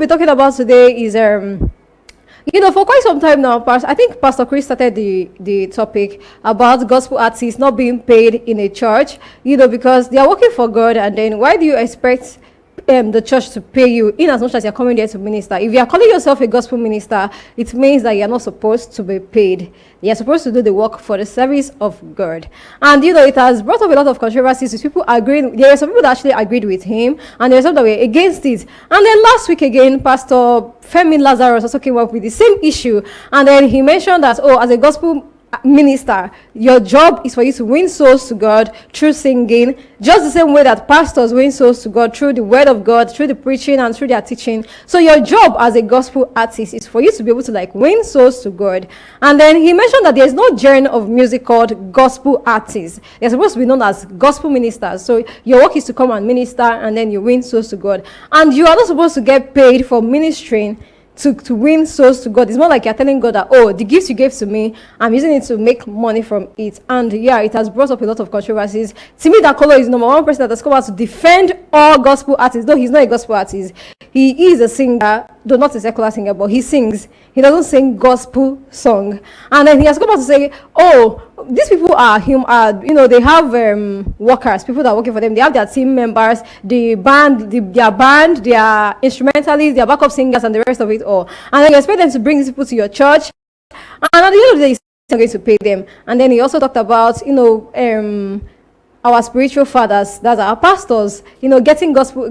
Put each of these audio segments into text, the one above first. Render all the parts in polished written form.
be talking about today is for quite some time now, I think Pastor Chris started the topic about gospel artists not being paid in a church, because they are working for God, and then why do you expect the church to pay you in as much as you're coming there to minister? If you are calling yourself a gospel minister, it means that you're not supposed to be paid. You're supposed to do the work for the service of God. And it has brought up a lot of controversies with people agreeing. There are some people that actually agreed with him, and there are some that were against it. And then last week again, Pastor Femi Lazarus also came up with the same issue, and then he mentioned that, as a gospel minister, your job is for you to win souls to God through singing, just the same way that pastors win souls to God through the word of God, through the preaching and through their teaching. So your job as a gospel artist is for you to be able to win souls to God. And then he mentioned that there's no genre of music called gospel artists. They're supposed to be known as gospel ministers. So your work is to come and minister, and then you win souls to God. And you are not supposed to get paid for ministering to win souls to God. It's more like you're telling God that, the gifts you gave to me, I'm using it to make money from it. And it has brought up a lot of controversies. Timi Dakolo is number one person that has come out to defend all gospel artists, though he's not a gospel artist. He is a singer, though not a secular singer, but he sings. He doesn't sing gospel song. And then he has come out to say, these people are they have workers, people that are working for them. They have their team members, the band, their instrumentalists, their backup singers, and the rest of it all. And then you expect them to bring these people to your church, and at the end of the day, you're going to pay them. And then he also talked about our spiritual fathers, that are our pastors, getting gospel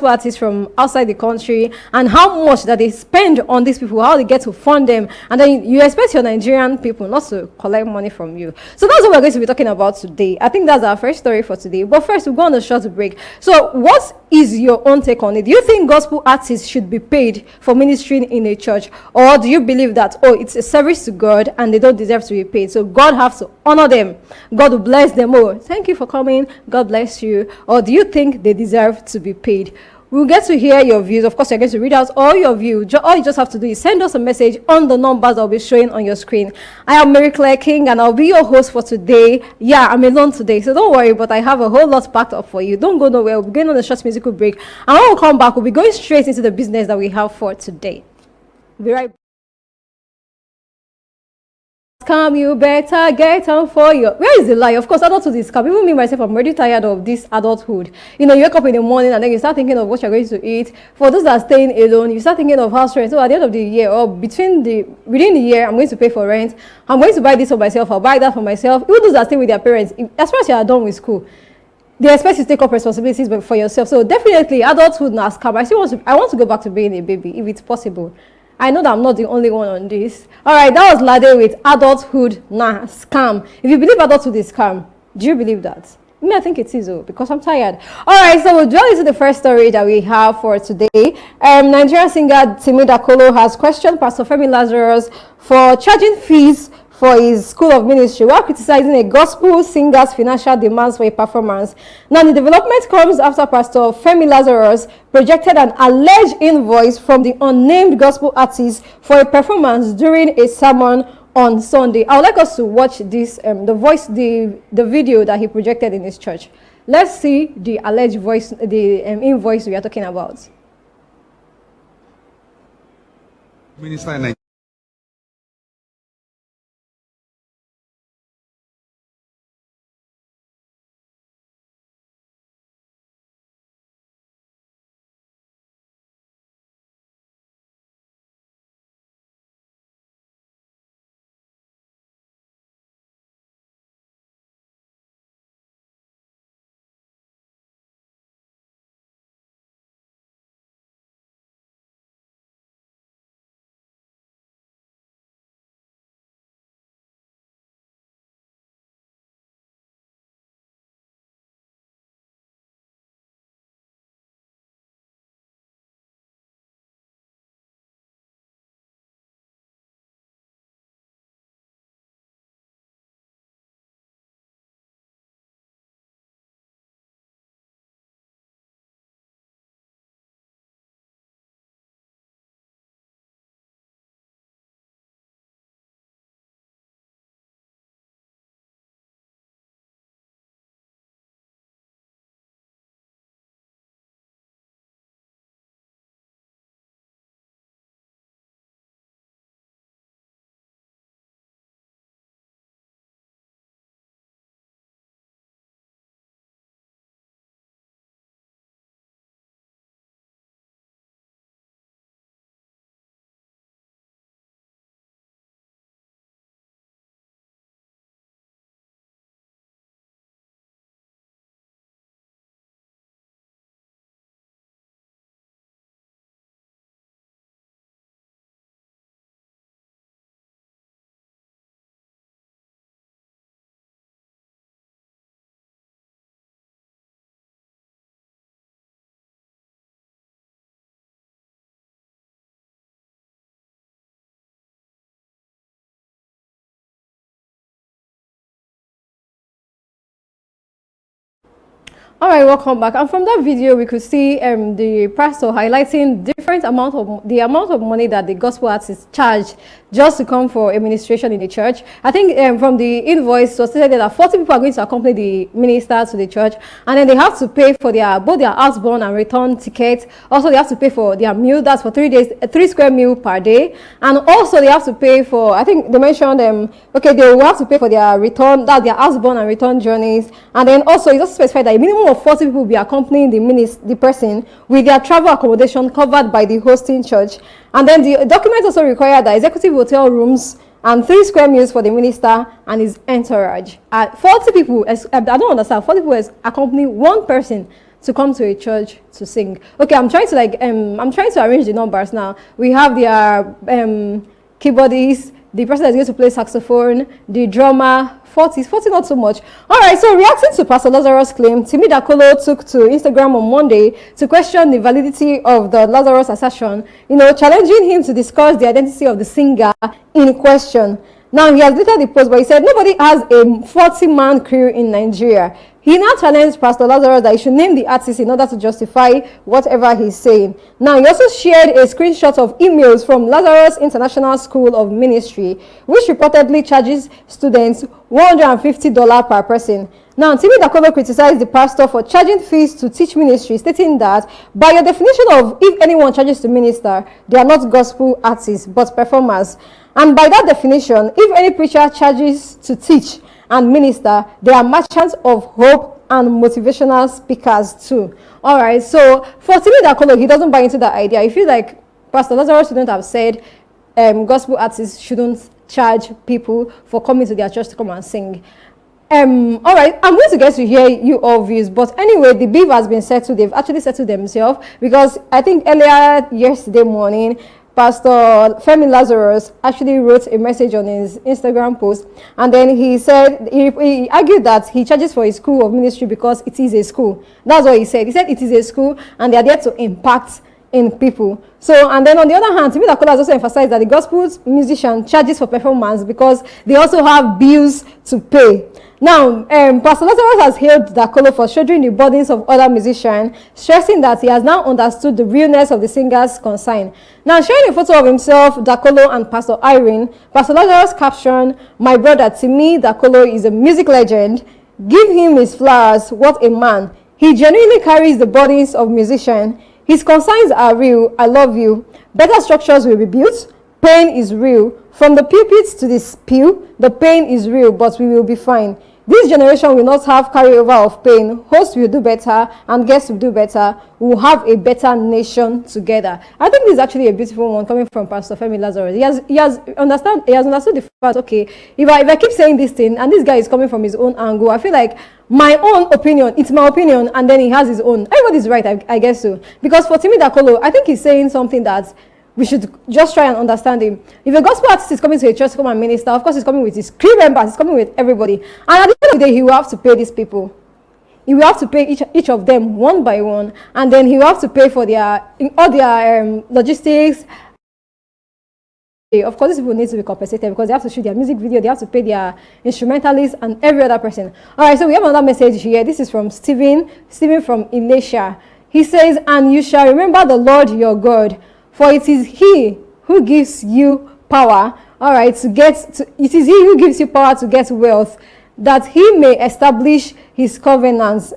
artists from outside the country, and how much that they spend on these people, how they get to fund them, and then you expect your Nigerian people not to collect money from you. So that's what we're going to be talking about today. I think that's our first story for today. But first, we'll go on a short break. So what is your own take on it? Do you think gospel artists should be paid for ministering in a church? Or do you believe that, it's a service to God and they don't deserve to be paid, so God has to honor them, God will bless them? Thank you for coming, God bless you. Or do you think they deserve to be paid? We'll get to hear your views. Of course, you're going to read out all your views. All you just have to do is send us a message on the numbers that will be showing on your screen. I am Mary Claire King, and I'll be your host for today. I'm alone today, so don't worry, but I have a whole lot packed up for you. Don't go nowhere. We'll be going on a short musical break, and when we come back, we'll be going straight into the business that we have for today. We'll be right back. Scam, you better get on for your... Where is the lie? Of course, adulthood is scam. Even me, myself, I'm already tired of this adulthood. You wake up in the morning and then you start thinking of what you're going to eat. For those that are staying alone, you start thinking of house rent. So at the end of the year, or within the year, I'm going to pay for rent. I'm going to buy this for myself. I'll buy that for myself. Even those that stay with their parents, as far as you are done with school, they expect you to take up responsibilities for yourself. So definitely, adulthood now scam. I want to go back to being a baby, if it's possible. I know that I'm not the only one on this. All right, that was Lade with adulthood scam. If you believe adulthood is scam, do you believe that? I think it is, because I'm tired. All right, so we'll drill into the first story that we have for today. Nigerian singer Timi Dakolo has questioned Pastor Femi Lazarus for charging fees for his school of ministry while criticizing a gospel singer's financial demands for a performance. Now, the development comes after Pastor Femi Lazarus projected an alleged invoice from the unnamed gospel artist for a performance during a sermon on Sunday. I would like us to watch this, the video that he projected in his church. Let's see the alleged invoice we are talking about. Minister in All right, welcome back. And from that video, we could see the pastor highlighting the amount of money that the gospel artists charge just to come for administration in the church. I think from the invoice, it was stated that 40 people are going to accompany the minister to the church, and then they have to pay for both their outbound and return tickets. Also, they have to pay for their meal. That's for 3 days, 3 square meal per day, and also they have to pay for. I think they mentioned okay, they will have to pay for their return, that's their outbound and return journeys, and then also it also specified that a minimum of 40 people will be accompanying the person with their travel accommodation covered by the hosting church. And then the document also required that executive hotel rooms and 3 square meals for the minister and his entourage. 40 people, I don't understand, 40 people accompany one person to come to a church to sing. Okay, I'm trying to arrange the numbers now. We have their keyboardist, the person that's going to play saxophone, the drummer, 40 not so much. All right, so reacting to Pastor Lazarus' claim, Timi Dakolo took to Instagram on Monday to question the validity of the Lazarus assertion, challenging him to discuss the identity of the singer in question. Now, he has deleted the post, but he said nobody has a 40-man crew in Nigeria. He now challenged Pastor Lazarus that he should name the artist in order to justify whatever he's saying. Now, he also shared a screenshot of emails from Lazarus International School of Ministry, which reportedly charges students $150 per person. Now, Timi Dakolo criticized the pastor for charging fees to teach ministry, stating that, by your definition of if anyone charges to minister, they are not gospel artists, but performers. And by that definition, if any preacher charges to teach and minister, they are merchants of hope and motivational speakers too. All right, so for Timi Dakolo, he doesn't buy into that idea. I feel like Pastor Lazarus shouldn't have said gospel artists shouldn't charge people for coming to their church to come and sing. All right, I'm going to get to hear you all views, but anyway, the beef has been settled. They've actually settled themselves, because I think earlier yesterday morning, Pastor Femi Lazarus actually wrote a message on his Instagram post, and then he said, he argued that he charges for his school of ministry because it is a school. That's what he said. He said it is a school and they are there to impact in people. So, and then on the other hand, Timi Dakolo has also emphasized that the gospel musician charges for performance because they also have bills to pay. Now, Pastor Lazarus has hailed Dakolo for shouldering the burdens of other musicians, stressing that he has now understood the realness of the singer's concern. Now, showing a photo of himself, Dakolo, and Pastor Irene, Pastor Lazarus captioned, "My brother Timi Dakolo is a music legend. Give him his flowers. What a man. He genuinely carries the burdens of musicians. His concerns are real. I love you. Better structures will be built. Pain is real. From the pulpits to the pew, the pain is real, but we will be fine. This generation will not have carryover of pain. Hosts will do better and guests will do better. We will have a better nation together." I think this is actually a beautiful one coming from Pastor Femi Lazarus. He has understood the fact, okay, if I keep saying this thing and this guy is coming from his own angle, I feel like my own opinion, it's my opinion, and then he has his own. Everybody's right, I guess so. Because for Timi Dakolo, I think he's saying something that we should just try and understand him. If a gospel artist is coming to a church to come and minister, of course he's coming with his crew members, he's coming with everybody. And at the end of the day, he will have to pay these people. He will have to pay each of them one by one, and then he will have to pay for all their logistics. Of course, these people need to be compensated because they have to shoot their music video, they have to pay their instrumentalists and every other person. All right, so we have another message here. This is from Stephen from Elisha. He says, "And you shall remember the Lord your God, for it is he who gives you power," all right, it is he who gives you power to get wealth, that he may establish his covenants,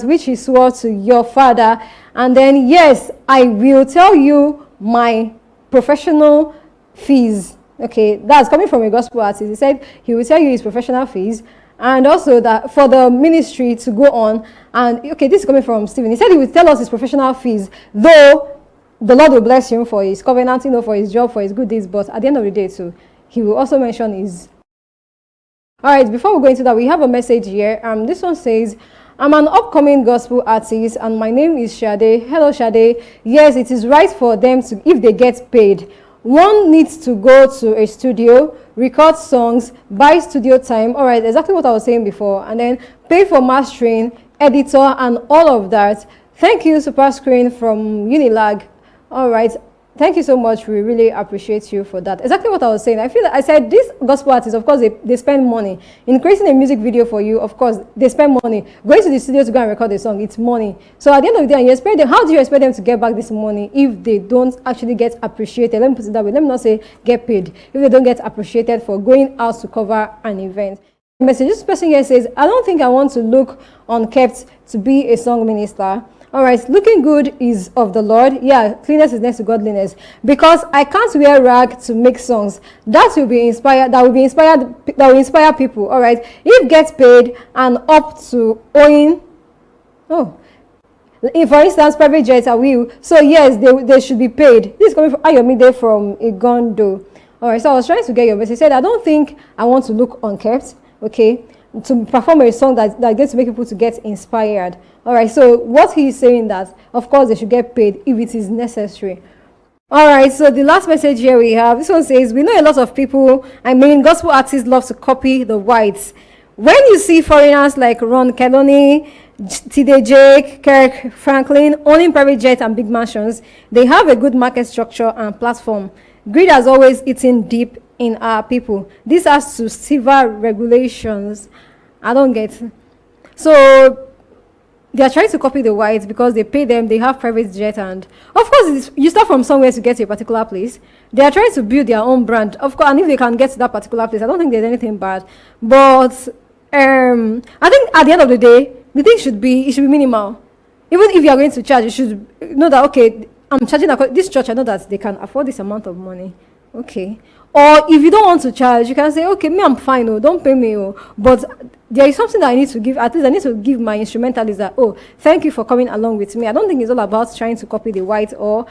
which he swore to your father. And then, yes, I will tell you my professional fees. Okay, that's coming from a gospel artist. He said he will tell you his professional fees, and also that for the ministry to go on. And okay, this is coming from Stephen. He said he will tell us his professional fees, though the Lord will bless him for his covenant, for his job, for his good deeds. But at the end of the day too, he will also mention his. All right, before we go into that, we have a message here. This one says, "I'm an upcoming gospel artist and my name is Shade. Hello, Shade. Yes, it is right for them to, if they get paid. One needs to go to a studio, record songs, buy studio time." All right, exactly what I was saying before. And then pay for mastering, editor, and all of that. Thank you, Super Screen from Unilag. All right. Thank you so much. We really appreciate you for that. Exactly what I was saying. I feel that I said these gospel artists, of course, they spend money in creating a music video for you. Of course, they spend money going to the studio to go and record a song. It's money. So at the end of the day, you expect them. How do you expect them to get back this money if they don't actually get appreciated? Let me put it that way. Let me not say get paid. If they don't get appreciated for going out to cover an event. Message. This person here says, I don't think I want to look unkept to be a song minister. All right, looking good is of the Lord. Yeah, cleanness is next to godliness. Because I can't wear rag to make songs. That will inspire people. All right, if get paid and up to owing, for instance, private jets are will. So yes, they should be paid. This is coming from Ayomide from Igondo. All right, so I was trying to get your message. He said, I don't think I want to look unkept. Okay, to perform a song that gets to make people to get inspired. All right, so what he is saying that, of course, they should get paid if it is necessary. All right, so the last message here we have, this one says, we know a lot of people, gospel artists love to copy the whites. When you see foreigners like Ron Kelly, T.D. Jake, Kirk Franklin owning private jets and big mansions, they have a good market structure and platform. Greed has always eaten deep in our people. This has to severe regulations. I don't get it. So they are trying to copy the whites because they pay them, they have private jet, and of course you start from somewhere to get to a particular place. They are trying to build their own brand, of course, and if they can get to that particular place, I don't think there's anything bad. But I think at the end of the day, the thing should be minimal. Even if you are going to charge, you should know that, okay, I'm charging this church, I know that they can afford this amount of money. Okay. Or if you don't want to charge, you can say, okay, me, I'm fine, don't pay me, but there is something that I need to give. At least I need to give my instrumentalist that, thank you for coming along with me. I don't think it's all about trying to copy the white or